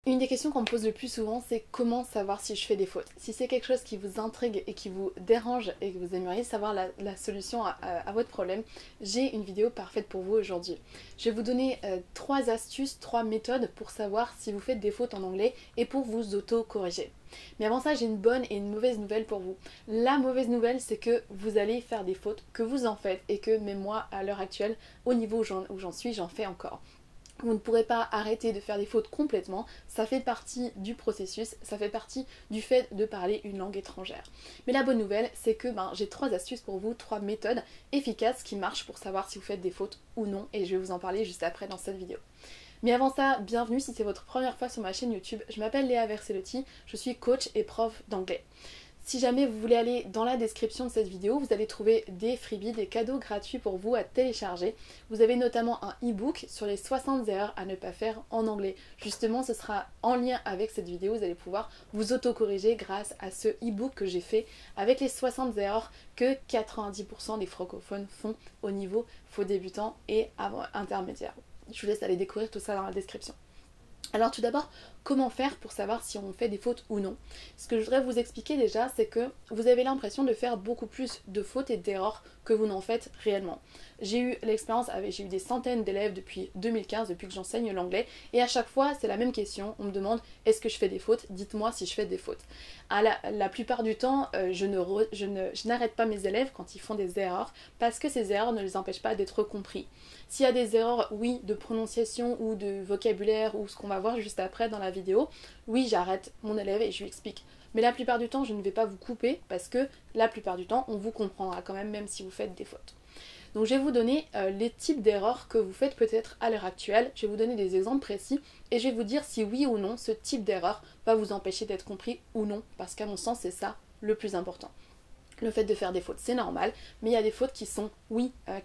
Une des questions qu'on me pose le plus souvent, c'est comment savoir si je fais des fautes. Si c'est quelque chose qui vous intrigue et qui vous dérange et que vous aimeriez savoir la solution à votre problème, j'ai une vidéo parfaite pour vous aujourd'hui. Je vais vous donner 3 astuces, 3 méthodes pour savoir si vous faites des fautes en anglais et pour vous auto-corriger. Mais avant ça, j'ai une bonne et une mauvaise nouvelle pour vous. La mauvaise nouvelle, c'est que vous allez faire des fautes, que vous en faites et que même moi, à l'heure actuelle, au niveau où j'en suis, j'en fais encore. Vous ne pourrez pas arrêter de faire des fautes complètement, ça fait partie du processus, ça fait partie du fait de parler une langue étrangère. Mais la bonne nouvelle, c'est que j'ai 3 astuces pour vous, 3 méthodes efficaces qui marchent pour savoir si vous faites des fautes ou non, et je vais vous en parler juste après dans cette vidéo. Mais avant ça, bienvenue si c'est votre première fois sur ma chaîne YouTube, je m'appelle Léa Versellotti, je suis coach et prof d'anglais. Si jamais vous voulez aller dans la description de cette vidéo, vous allez trouver des freebies, des cadeaux gratuits pour vous à télécharger. Vous avez notamment un e-book sur les 60 erreurs à ne pas faire en anglais. Justement, ce sera en lien avec cette vidéo, vous allez pouvoir vous auto-corriger grâce à ce e-book que j'ai fait avec les 60 erreurs que 90% des francophones font au niveau faux débutant et intermédiaire. Je vous laisse aller découvrir tout ça dans la description. Alors tout d'abord, comment faire pour savoir si on fait des fautes ou non? Ce que je voudrais vous expliquer déjà, c'est que vous avez l'impression de faire beaucoup plus de fautes et d'erreurs que vous n'en faites réellement. J'ai eu l'expérience j'ai eu des centaines d'élèves depuis 2015, depuis que j'enseigne l'anglais, et à chaque fois c'est la même question, on me demande est-ce que je fais des fautes? Dites-moi si je fais des fautes. La plupart du temps, je n'arrête pas mes élèves quand ils font des erreurs, parce que ces erreurs ne les empêchent pas d'être compris. S'il y a des erreurs, oui, de prononciation ou de vocabulaire, ou ce qu'on va voir juste après dans la vidéo, oui, j'arrête mon élève et je lui explique. Mais la plupart du temps, je ne vais pas vous couper parce que la plupart du temps, on vous comprendra quand même si vous faites des fautes. Donc je vais vous donner les types d'erreurs que vous faites peut-être à l'heure actuelle. Je vais vous donner des exemples précis et je vais vous dire si oui ou non ce type d'erreur va vous empêcher d'être compris ou non, parce qu'à mon sens, c'est ça le plus important. Le fait de faire des fautes, c'est normal, mais il y a des fautes qui sont,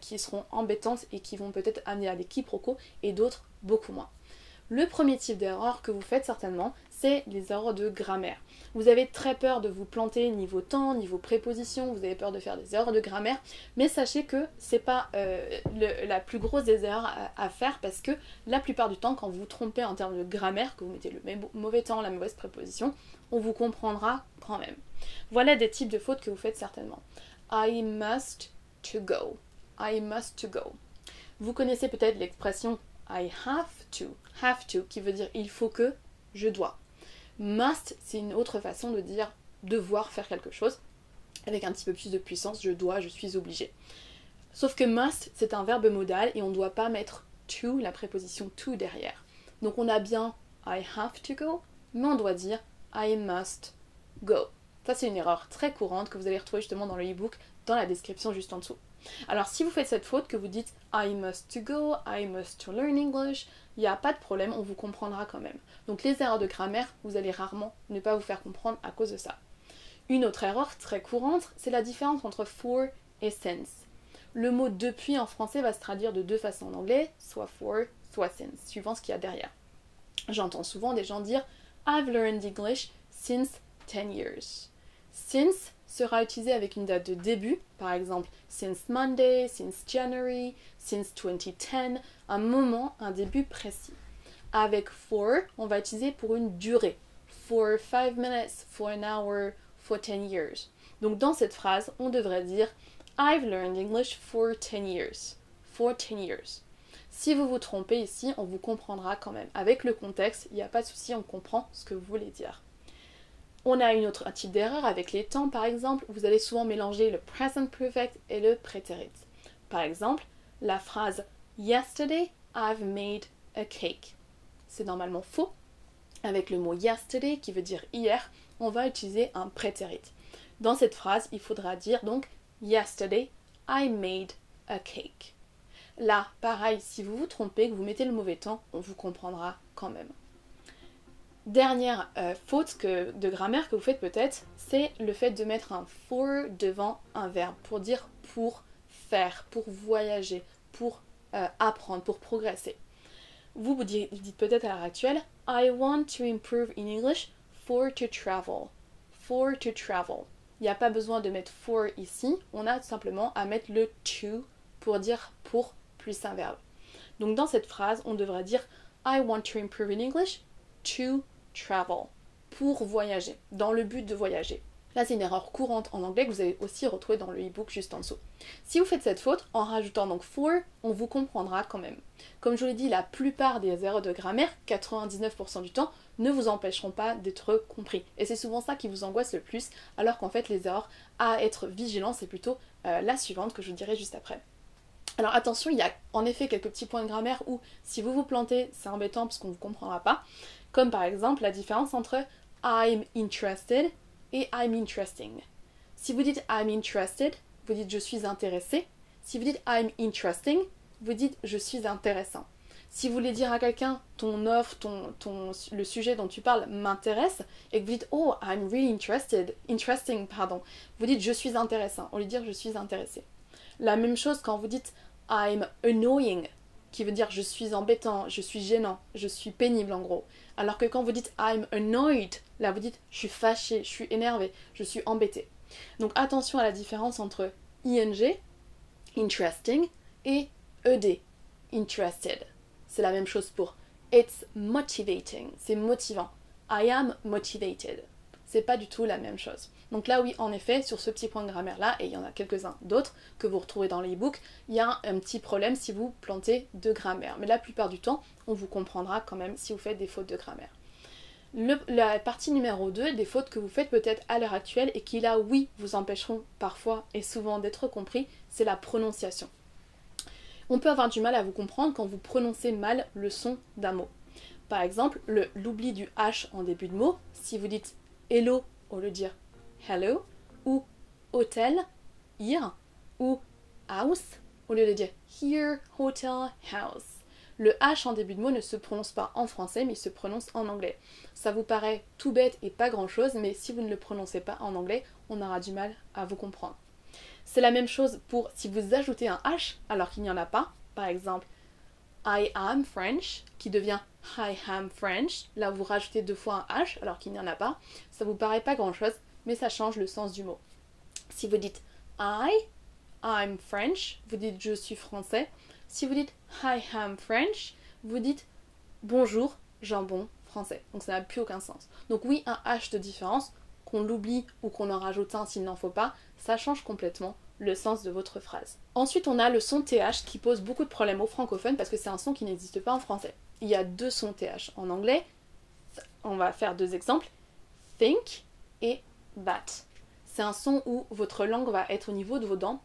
qui seront embêtantes et qui vont peut-être amener à des quiproquos et d'autres beaucoup moins. Le premier type d'erreur que vous faites certainement, c'est les erreurs de grammaire. Vous avez très peur de vous planter niveau temps, niveau préposition, vous avez peur de faire des erreurs de grammaire, mais sachez que c'est pas la plus grosse des erreurs à faire, parce que la plupart du temps, quand vous vous trompez en termes de grammaire, que vous mettez le mauvais temps, la mauvaise préposition, on vous comprendra quand même. Voilà des types de fautes que vous faites certainement. I must to go. I must to go. Vous connaissez peut-être l'expression I have to, qui veut dire il faut que, je dois. Must, c'est une autre façon de dire devoir faire quelque chose, avec un petit peu plus de puissance, je dois, je suis obligé. Sauf que must, c'est un verbe modal et on ne doit pas mettre to, la préposition to derrière. Donc on a bien I have to go, mais on doit dire I must go. Ça, c'est une erreur très courante que vous allez retrouver justement dans le e-book, dans la description juste en dessous. Alors si vous faites cette faute, que vous dites I must to go, I must to learn English, il n'y a pas de problème, on vous comprendra quand même. Donc les erreurs de grammaire, vous allez rarement ne pas vous faire comprendre à cause de ça. Une autre erreur très courante, c'est la différence entre for et since. Le mot depuis en français va se traduire de deux façons en anglais, soit for, soit since, suivant ce qu'il y a derrière. J'entends souvent des gens dire I've learned English since 10 years. Since sera utilisé avec une date de début, par exemple since Monday, since January, since 2010, un moment, un début précis. Avec for, on va utiliser pour une durée. For 5 minutes, for an hour, for 10 years. Donc dans cette phrase, on devrait dire I've learned English for 10 years. For 10 years. Si vous vous trompez ici, on vous comprendra quand même. Avec le contexte, il n'y a pas de souci, on comprend ce que vous voulez dire. On a un type d'erreur avec les temps, par exemple. Vous allez souvent mélanger le present perfect et le prétérit. Par exemple, la phrase Yesterday, I've made a cake. C'est normalement faux. Avec le mot yesterday, qui veut dire hier, on va utiliser un prétérit. Dans cette phrase, il faudra dire donc Yesterday, I made a cake. Là, pareil, si vous vous trompez, que vous mettez le mauvais temps, on vous comprendra quand même. Dernière faute de grammaire que vous faites peut-être, c'est le fait de mettre un for devant un verbe pour dire pour faire, pour voyager, pour apprendre, pour progresser. Vous dites peut-être à l'heure actuelle I want to improve in English for to travel. For to travel. Il n'y a pas besoin de mettre for ici, on a tout simplement à mettre le to pour dire pour plus un verbe. Donc dans cette phrase, on devrait dire I want to improve in English to travel, pour voyager, dans le but de voyager. Là, c'est une erreur courante en anglais que vous allez aussi retrouver dans le e-book juste en dessous. Si vous faites cette faute, en rajoutant donc for, on vous comprendra quand même. Comme je vous l'ai dit, la plupart des erreurs de grammaire, 99% du temps, ne vous empêcheront pas d'être compris. Et c'est souvent ça qui vous angoisse le plus, alors qu'en fait, les erreurs à être vigilant, c'est plutôt la suivante que je vous dirai juste après. Alors attention, il y a en effet quelques petits points de grammaire où, si vous vous plantez, c'est embêtant parce qu'on ne vous comprendra pas. Comme par exemple la différence entre I'm interested et I'm interesting. Si vous dites I'm interested, vous dites je suis intéressé. Si vous dites I'm interesting, vous dites je suis intéressant. Si vous voulez dire à quelqu'un ton offre, le sujet dont tu parles m'intéresse et que vous dites oh I'm really interesting, vous dites je suis intéressant au lieu de dire je suis intéressé. La même chose quand vous dites I'm annoying, qui veut dire je suis embêtant, je suis gênant, je suis pénible en gros. Alors que quand vous dites I'm annoyed, là vous dites je suis fâché, je suis énervé, je suis embêté. Donc attention à la différence entre ing, interesting, et ed, interested. C'est la même chose pour it's motivating, c'est motivant. I am motivated. C'est pas du tout la même chose. Donc là oui, en effet, sur ce petit point de grammaire là, et il y en a quelques-uns d'autres que vous retrouvez dans l'e-book, il y a un petit problème si vous plantez de grammaire. Mais la plupart du temps, on vous comprendra quand même si vous faites des fautes de grammaire. La partie numéro 2, des fautes que vous faites peut-être à l'heure actuelle et qui là oui vous empêcheront parfois et souvent d'être compris, c'est la prononciation. On peut avoir du mal à vous comprendre quand vous prononcez mal le son d'un mot. Par exemple, l'oubli du H en début de mot, si vous dites hello au lieu de dire hello, ou hotel, here, ou house, au lieu de dire here, hotel, house. Le H en début de mot ne se prononce pas en français, mais il se prononce en anglais. Ça vous paraît tout bête et pas grand-chose, mais si vous ne le prononcez pas en anglais, on aura du mal à vous comprendre. C'est la même chose pour si vous ajoutez un H alors qu'il n'y en a pas. Par exemple, I am French, qui devient I am French. Là, vous rajoutez 2 fois un H alors qu'il n'y en a pas. Ça vous paraît pas grand-chose, mais ça change le sens du mot. Si vous dites I'm French, vous dites je suis français. Si vous dites I am French, vous dites bonjour, jambon français. Donc ça n'a plus aucun sens. Donc oui, un H de différence, qu'on l'oublie ou qu'on en rajoute un s'il n'en faut pas, ça change complètement le sens de votre phrase. Ensuite, on a le son TH qui pose beaucoup de problèmes aux francophones parce que c'est un son qui n'existe pas en français. Il y a 2 sons TH. En anglais, on va faire 2 exemples. Think et that. C'est un son où votre langue va être au niveau de vos dents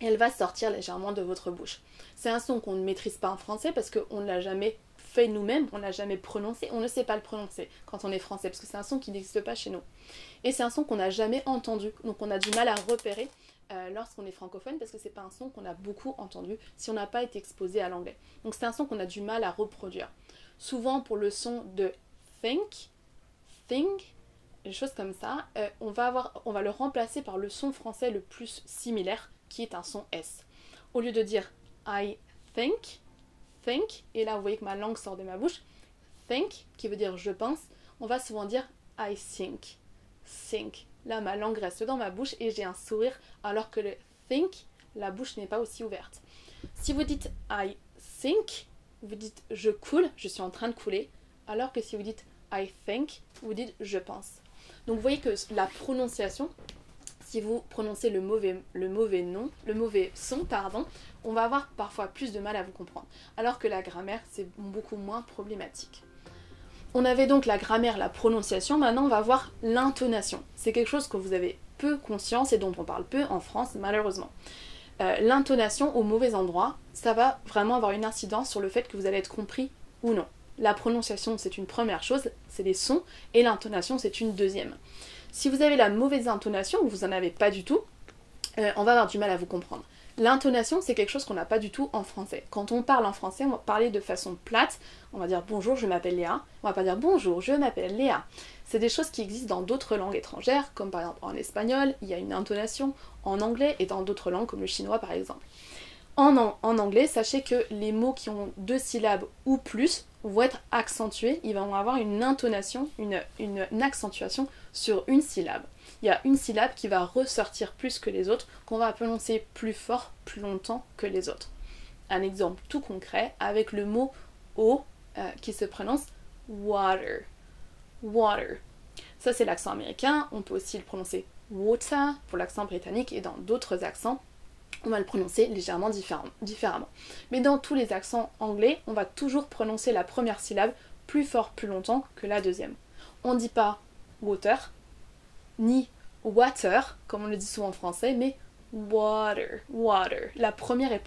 et elle va sortir légèrement de votre bouche. C'est un son qu'on ne maîtrise pas en français parce qu'on ne l'a jamais fait nous-mêmes, on ne l'a jamais prononcé, on ne sait pas le prononcer quand on est français parce que c'est un son qui n'existe pas chez nous. Et c'est un son qu'on n'a jamais entendu, donc on a du mal à repérer lorsqu'on est francophone parce que c'est pas un son qu'on a beaucoup entendu si on n'a pas été exposé à l'anglais. Donc c'est un son qu'on a du mal à reproduire. Souvent pour le son de think, des choses comme ça, on va le remplacer par le son français le plus similaire qui est un son S. Au lieu de dire I think, et là vous voyez que ma langue sort de ma bouche, think, qui veut dire je pense, on va souvent dire I think. Là ma langue reste dans ma bouche et j'ai un sourire, alors que le think, la bouche n'est pas aussi ouverte. Si vous dites I think, vous dites je coule, je suis en train de couler, alors que si vous dites I think, vous dites je pense. Donc vous voyez que la prononciation, si vous prononcez le mauvais son, on va avoir parfois plus de mal à vous comprendre. Alors que la grammaire, c'est beaucoup moins problématique. On avait donc la grammaire, la prononciation, maintenant on va voir l'intonation. C'est quelque chose que vous avez peu conscience et dont on parle peu en France, malheureusement. L'intonation au mauvais endroit, ça va vraiment avoir une incidence sur le fait que vous allez être compris ou non. La prononciation, c'est une première chose, c'est les sons, et l'intonation, c'est une deuxième. Si vous avez la mauvaise intonation, ou vous n'en avez pas du tout, on va avoir du mal à vous comprendre. L'intonation, c'est quelque chose qu'on n'a pas du tout en français. Quand on parle en français, on va parler de façon plate, on va dire bonjour, je m'appelle Léa, on va pas dire bonjour, je m'appelle Léa. C'est des choses qui existent dans d'autres langues étrangères, comme par exemple en espagnol, il y a une intonation, en anglais et dans d'autres langues comme le chinois par exemple. En anglais, sachez que les mots qui ont 2 syllabes ou plus vont être accentués, ils vont avoir une intonation, une accentuation sur une syllabe. Il y a une syllabe qui va ressortir plus que les autres, qu'on va prononcer plus fort, plus longtemps que les autres. Un exemple tout concret avec le mot O qui se prononce water, water. Ça c'est l'accent américain, on peut aussi le prononcer water pour l'accent britannique et dans d'autres accents, on va le prononcer légèrement différemment. Mais dans tous les accents anglais, on va toujours prononcer la première syllabe plus fort, plus longtemps que la deuxième. On ne dit pas water, ni water, comme on le dit souvent en français, mais water, water. La première est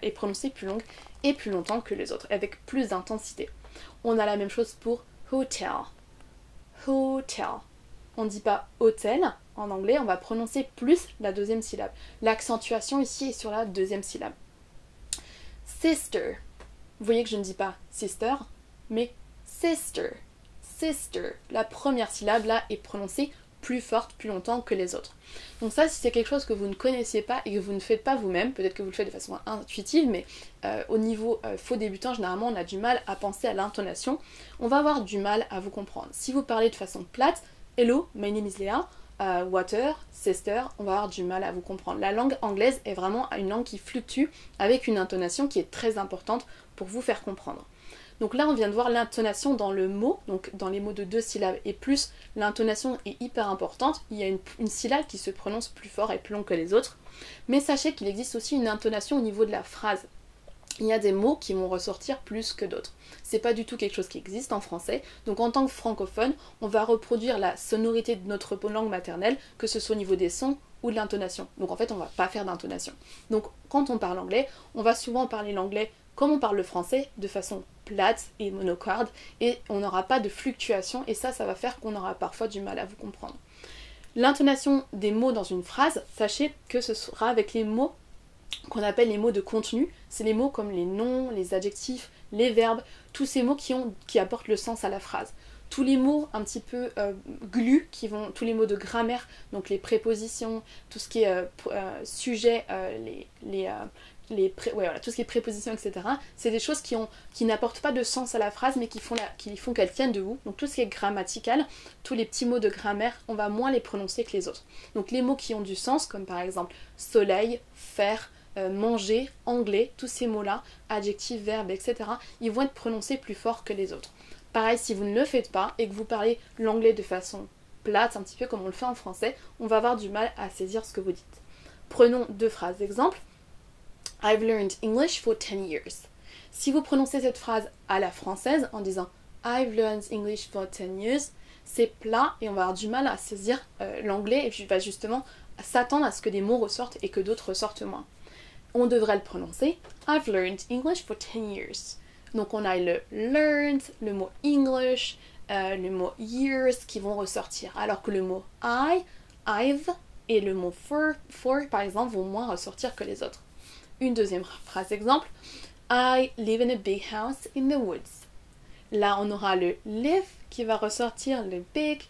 est prononcée plus longue et plus longtemps que les autres, avec plus d'intensité. On a la même chose pour hotel, hotel. On ne dit pas hôtel en anglais, on va prononcer plus la deuxième syllabe. L'accentuation ici est sur la deuxième syllabe. Sister. Vous voyez que je ne dis pas sister, mais sister, sister. La première syllabe là est prononcée plus forte, plus longtemps que les autres. Donc ça, si c'est quelque chose que vous ne connaissiez pas et que vous ne faites pas vous-même, peut-être que vous le faites de façon intuitive, mais au niveau faux débutant, généralement on a du mal à penser à l'intonation. On va avoir du mal à vous comprendre. Si vous parlez de façon plate, hello, my name is Léa, water, sister, on va avoir du mal à vous comprendre. La langue anglaise est vraiment une langue qui fluctue avec une intonation qui est très importante pour vous faire comprendre. Donc là on vient de voir l'intonation dans le mot, donc dans les mots de 2 syllabes et plus, l'intonation est hyper importante, il y a une syllabe qui se prononce plus fort et plus long que les autres, mais sachez qu'il existe aussi une intonation au niveau de la phrase. Il y a des mots qui vont ressortir plus que d'autres. C'est pas du tout quelque chose qui existe en français, donc en tant que francophone, on va reproduire la sonorité de notre langue maternelle, que ce soit au niveau des sons ou de l'intonation. Donc en fait on va pas faire d'intonation. Donc quand on parle anglais, on va souvent parler l'anglais comme on parle le français, de façon plate et monocarde, et on n'aura pas de fluctuation, et ça va faire qu'on aura parfois du mal à vous comprendre. L'intonation des mots dans une phrase, sachez que ce sera avec les mots qu'on appelle les mots de contenu, c'est les mots comme les noms, les adjectifs, les verbes, tous ces mots qui apportent le sens à la phrase. Tous les mots un petit peu glus, tous les mots de grammaire, donc les prépositions, tout ce qui est sujet, tout ce qui est préposition, etc. C'est des choses qui n'apportent pas de sens à la phrase, mais qui font qu'elle tienne debout. Donc tout ce qui est grammatical, tous les petits mots de grammaire, on va moins les prononcer que les autres. Donc les mots qui ont du sens, comme par exemple soleil, faire, manger, anglais, tous ces mots-là, adjectifs, verbes, etc., ils vont être prononcés plus fort que les autres. Pareil, si vous ne le faites pas et que vous parlez l'anglais de façon plate, un petit peu comme on le fait en français, on va avoir du mal à saisir ce que vous dites. Prenons 2 phrases d'exemple. I've learned English for 10 years. Si vous prononcez cette phrase à la française en disant I've learned English for 10 years, c'est plat et on va avoir du mal à saisir l'anglais et puis va justement s'attendre à ce que des mots ressortent et que d'autres ressortent moins. On devrait le prononcer I've learned English for 10 years. Donc on a le learned, le mot English, le mot years qui vont ressortir, alors que le mot I've et le mot for par exemple vont moins ressortir que les autres. Une deuxième phrase exemple, I live in a big house in the woods. Là on aura le live qui va ressortir, le big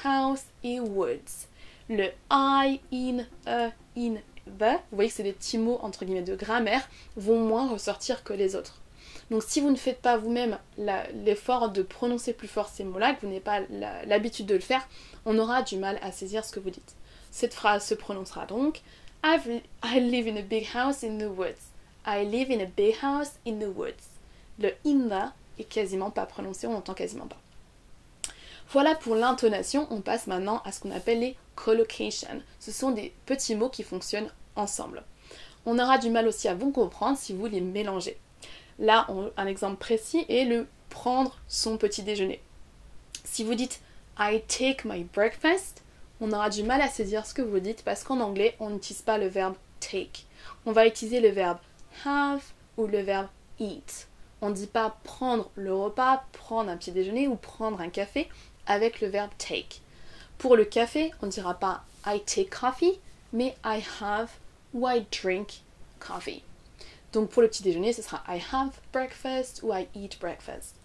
house et woods. Le I, in, a, in, the, vous voyez que c'est des petits mots entre guillemets de grammaire, vont moins ressortir que les autres. Donc si vous ne faites pas vous-même l'effort de prononcer plus fort ces mots-là, que vous n'avez pas l'habitude de le faire, on aura du mal à saisir ce que vous dites. Cette phrase se prononcera donc I live in a big house in the woods. I live in a big house in the woods. Le in the est quasiment pas prononcé, on n'entend quasiment pas. Voilà pour l'intonation, on passe maintenant à ce qu'on appelle les collocations. Ce sont des petits mots qui fonctionnent ensemble. On aura du mal aussi à vous comprendre si vous les mélangez. Là, un exemple précis est le prendre son petit déjeuner. Si vous dites I take my breakfast, on aura du mal à saisir ce que vous dites parce qu'en anglais, on n'utilise pas le verbe take. On va utiliser le verbe have ou le verbe eat. On ne dit pas prendre le repas, prendre un petit déjeuner ou prendre un café avec le verbe take. Pour le café, on ne dira pas I take coffee, mais I have ou I drink coffee. Donc pour le petit déjeuner, ce sera I have breakfast ou I eat breakfast.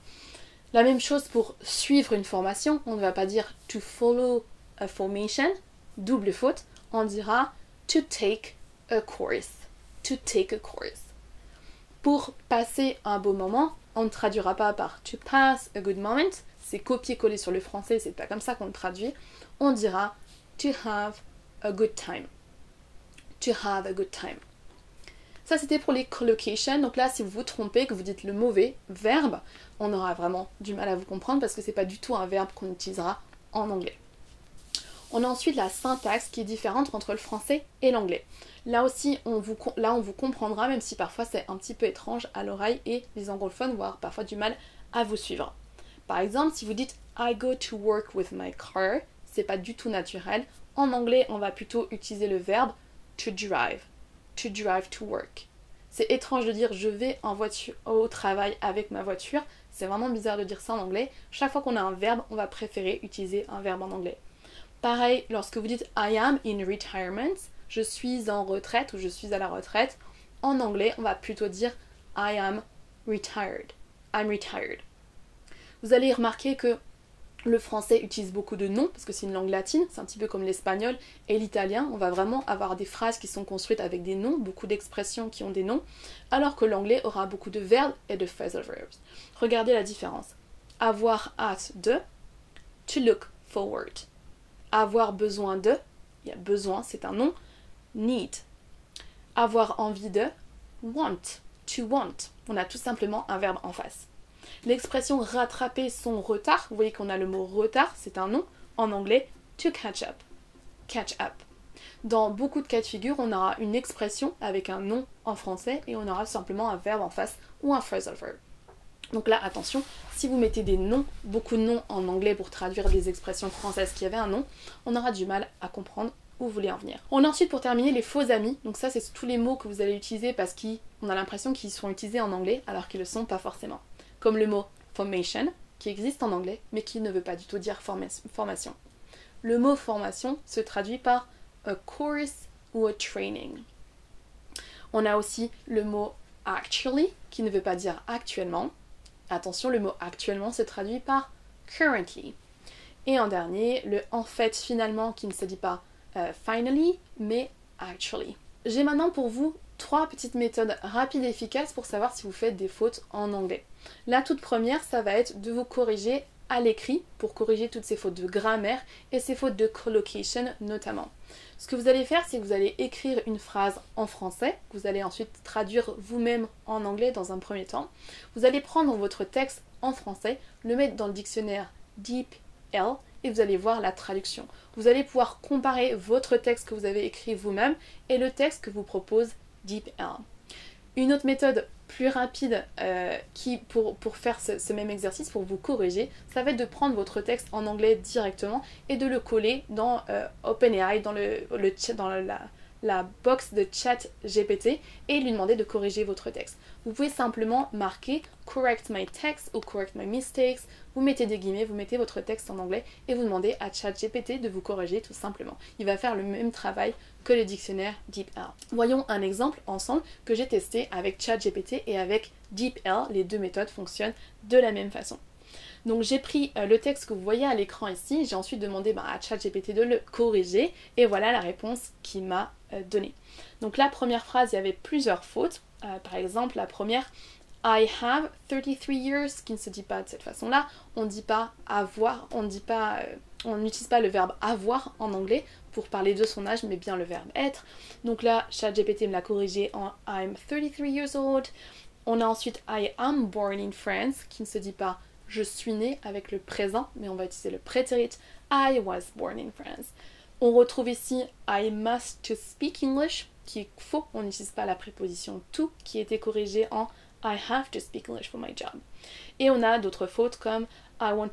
La même chose pour suivre une formation, on ne va pas dire to follow a formation, double faute, on dira to take a course. To take a course. Pour passer un beau moment, on ne traduira pas par to pass a good moment, c'est copier-coller sur le français, c'est pas comme ça qu'on le traduit, on dira to have a good time. To have a good time. Ça c'était pour les collocations, donc là si vous vous trompez, que vous dites le mauvais verbe, on aura vraiment du mal à vous comprendre parce que c'est pas du tout un verbe qu'on utilisera en anglais. On a ensuite la syntaxe qui est différente entre le français et l'anglais. Là aussi, on vous comprendra, même si parfois c'est un petit peu étrange à l'oreille et les anglophones vont avoir parfois du mal à vous suivre. Par exemple, si vous dites I go to work with my car, c'est pas du tout naturel. En anglais, on va plutôt utiliser le verbe to drive to work. C'est étrange de dire je vais au travail avec ma voiture. C'est vraiment bizarre de dire ça en anglais. Chaque fois qu'on a un verbe, on va préférer utiliser un verbe en anglais. Pareil, lorsque vous dites I am in retirement, je suis en retraite ou je suis à la retraite, en anglais, on va plutôt dire I am retired. I'm retired. Vous allez remarquer que le français utilise beaucoup de noms, parce que c'est une langue latine, c'est un petit peu comme l'espagnol et l'italien. On va vraiment avoir des phrases qui sont construites avec des noms, beaucoup d'expressions qui ont des noms, alors que l'anglais aura beaucoup de verbes et de phrasal verbs. Regardez la différence. Avoir hâte de, to look forward. Avoir besoin de, il y a besoin, c'est un nom, need. Avoir envie de, want, to want. On a tout simplement un verbe en face. L'expression rattraper son retard, vous voyez qu'on a le mot retard, c'est un nom, en anglais, to catch up. Catch up. Dans beaucoup de cas de figure, on aura une expression avec un nom en français et on aura simplement un verbe en face ou un phrasal verb. Donc là, attention, si vous mettez des noms, beaucoup de noms en anglais pour traduire des expressions françaises qui avaient un nom, on aura du mal à comprendre où vous voulez en venir. On a ensuite pour terminer les faux amis. Donc ça, c'est tous les mots que vous allez utiliser parce qu'on a l'impression qu'ils sont utilisés en anglais alors qu'ils ne le sont pas forcément. Comme le mot formation, qui existe en anglais, mais qui ne veut pas du tout dire formation. Le mot formation se traduit par a course ou a training. On a aussi le mot actually, qui ne veut pas dire actuellement. Attention, le mot actuellement se traduit par currently. Et en dernier, le en fait finalement, qui ne se dit pas finally, mais actually. J'ai maintenant pour vous 3 petites méthodes rapides et efficaces pour savoir si vous faites des fautes en anglais. La toute première, ça va être de vous corriger à l'écrit pour corriger toutes ces fautes de grammaire et ces fautes de collocation notamment. Ce que vous allez faire, c'est que vous allez écrire une phrase en français, que vous allez ensuite traduire vous-même en anglais dans un premier temps. Vous allez prendre votre texte en français, le mettre dans le dictionnaire DeepL et vous allez voir la traduction. Vous allez pouvoir comparer votre texte que vous avez écrit vous-même et le texte que vous propose DeepL. Une autre méthode plus rapide pour faire ce même exercice, pour vous corriger, ça va être de prendre votre texte en anglais directement et de le coller dans OpenAI, dans la box de chat GPT et lui demander de corriger votre texte. Vous pouvez simplement marquer correct my text ou correct my mistakes, vous mettez des guillemets, vous mettez votre texte en anglais et vous demandez à ChatGPT de vous corriger tout simplement. Il va faire le même travail que le dictionnaire DeepL. Voyons un exemple ensemble que j'ai testé avec ChatGPT et avec DeepL. Les deux méthodes fonctionnent de la même façon. Donc j'ai pris le texte que vous voyez à l'écran ici, j'ai ensuite demandé à ChatGPT de le corriger et voilà la réponse qu'il m'a donnée. Donc la première phrase, il y avait plusieurs fautes. Par exemple, la première, I have 33 years, qui ne se dit pas de cette façon-là. On ne dit pas avoir, on n'utilise pas le verbe avoir en anglais pour parler de son âge, mais bien le verbe être. Donc là, ChatGPT me l'a corrigé en I'm 33 years old. On a ensuite I am born in France, qui ne se dit pas je suis né avec le présent, mais on va utiliser le prétérit I was born in France. On retrouve ici I must to speak English, qui est faux, on n'utilise pas la préposition to, qui était corrigée en I have to speak English for my job. Et on a d'autres fautes comme I want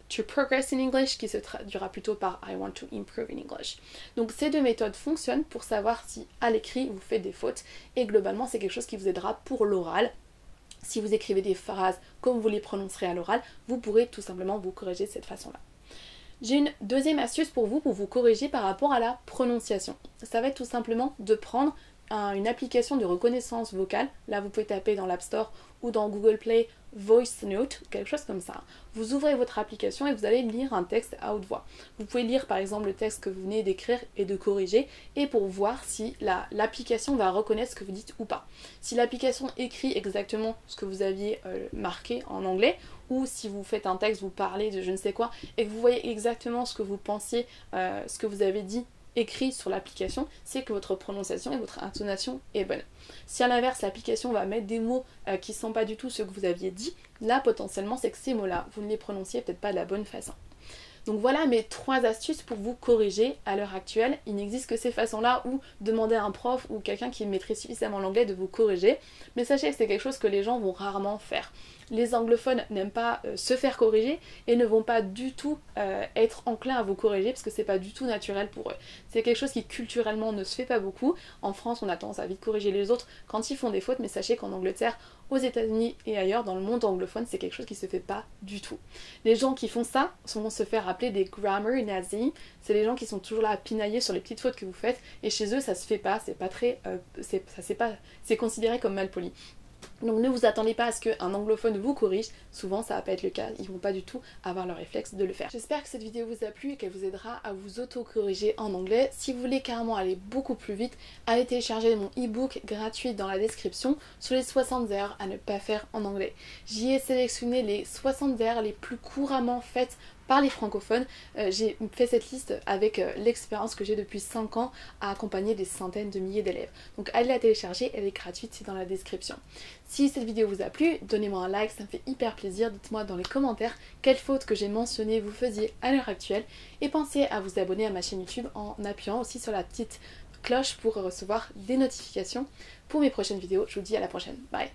to progress in English, qui se traduira plutôt par I want to improve in English. Donc ces deux méthodes fonctionnent pour savoir si à l'écrit vous faites des fautes, et globalement c'est quelque chose qui vous aidera pour l'oral. Si vous écrivez des phrases comme vous les prononcerez à l'oral, vous pourrez tout simplement vous corriger de cette façon-là. J'ai une deuxième astuce pour vous corriger par rapport à la prononciation. Ça va être tout simplement de prendre une application de reconnaissance vocale. Là, vous pouvez taper dans l'App Store ou dans Google Play Voice Note, quelque chose comme ça. Vous ouvrez votre application et vous allez lire un texte à haute voix. Vous pouvez lire par exemple le texte que vous venez d'écrire et de corriger et pour voir si l'application va reconnaître ce que vous dites ou pas. Si l'application écrit exactement ce que vous aviez marqué en anglais ou si vous faites un texte, vous parlez de je ne sais quoi et que vous voyez exactement ce que vous pensiez, ce que vous avez dit écrit sur l'application, c'est que votre prononciation et votre intonation est bonne. Si à l'inverse l'application va mettre des mots qui ne sont pas du tout ceux que vous aviez dit, là potentiellement c'est que ces mots-là, vous ne les prononciez peut-être pas de la bonne façon. Donc voilà mes 3 astuces pour vous corriger à l'heure actuelle. Il n'existe que ces façons-là ou demander à un prof ou quelqu'un qui maîtrise suffisamment l'anglais de vous corriger. Mais sachez que c'est quelque chose que les gens vont rarement faire. Les anglophones n'aiment pas se faire corriger et ne vont pas du tout être enclins à vous corriger parce que c'est pas du tout naturel pour eux. C'est quelque chose qui culturellement ne se fait pas beaucoup. En France, on a tendance à vite corriger les autres quand ils font des fautes, mais sachez qu'en Angleterre, aux États-Unis et ailleurs dans le monde anglophone, c'est quelque chose qui se fait pas du tout. Les gens qui font ça vont se faire appeler des grammar nazis. C'est les gens qui sont toujours là à pinailler sur les petites fautes que vous faites et chez eux ça se fait pas, c'est pas très, c'est considéré comme mal poli. Donc ne vous attendez pas à ce qu'un anglophone vous corrige, souvent ça va pas être le cas, ils vont pas du tout avoir le réflexe de le faire. J'espère que cette vidéo vous a plu et qu'elle vous aidera à vous auto-corriger en anglais. Si vous voulez carrément aller beaucoup plus vite, allez télécharger mon e-book gratuit dans la description sur les 60 erreurs à ne pas faire en anglais. J'y ai sélectionné les 60 erreurs les plus couramment faites par les francophones. J'ai fait cette liste avec l'expérience que j'ai depuis 5 ans à accompagner des centaines de milliers d'élèves. Donc allez la télécharger, elle est gratuite, c'est dans la description. Si cette vidéo vous a plu, donnez-moi un like, ça me fait hyper plaisir. Dites-moi dans les commentaires quelles fautes que j'ai mentionnées vous faisiez à l'heure actuelle. Et pensez à vous abonner à ma chaîne YouTube en appuyant aussi sur la petite cloche pour recevoir des notifications pour mes prochaines vidéos. Je vous dis à la prochaine. Bye!